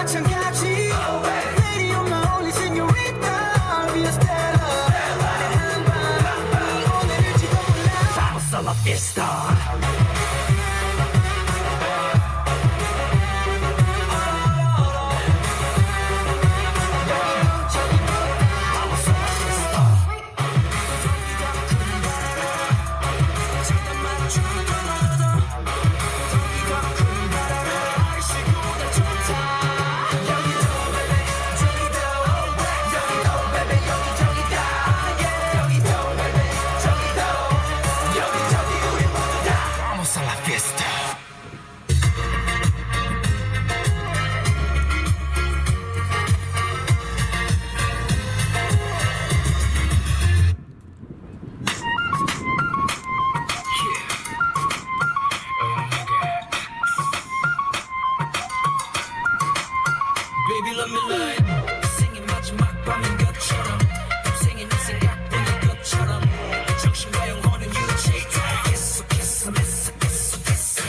마찬가지 Lady you're my only señorita Be a stellar 나는 한밤 오늘일지도 몰라 Vamos a la fiesta Baby let me lie 생의 마지막 밤인 것처럼 평생의 네 생각뿐인 것처럼 정신과 영혼은 유지 계속해서 계속해서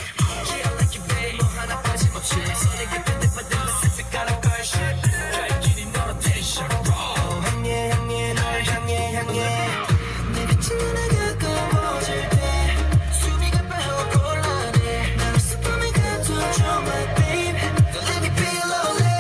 Yeah I like you babe 뭐 하나 빠짐없이 손에게 밴드받으면 색깔한 걸 shit 갈 길이 너로 텐션 향해 향해 널 향해 내 빛이 나 가까워질 때 숨이 가빠워 곤란해 나를 스포에 가둬줘 my babe Don't let me be lonely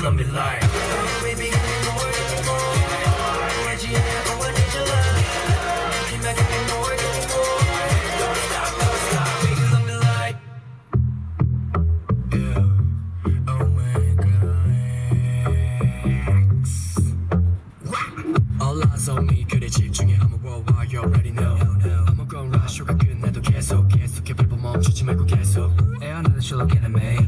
Let me lie. Oh, baby, give me more, give me more. Reggie, I wanna need your love. Give me more, give me more. Don't stop, baby, let me lie. Yeah, oh my God. 올라서 미 그래 집중해. I'm a worldwide, you already know. I'm a gon' rush, 쇼가 끝나도 계속해 불법 멈추지 말고 계속. 애어나는 실로케는 매일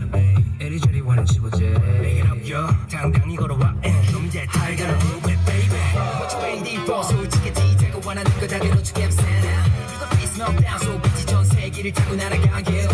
이리저리 원은 집어재. Make it up, yo. 당당히 걸어와. 놈이 탈가는 후회, baby. What you waiting for? 솔직히 되고 원하는 거 다 그렇게 감싸나. You got face meltdown, so 빛이 전 세계를 타고 날아가게.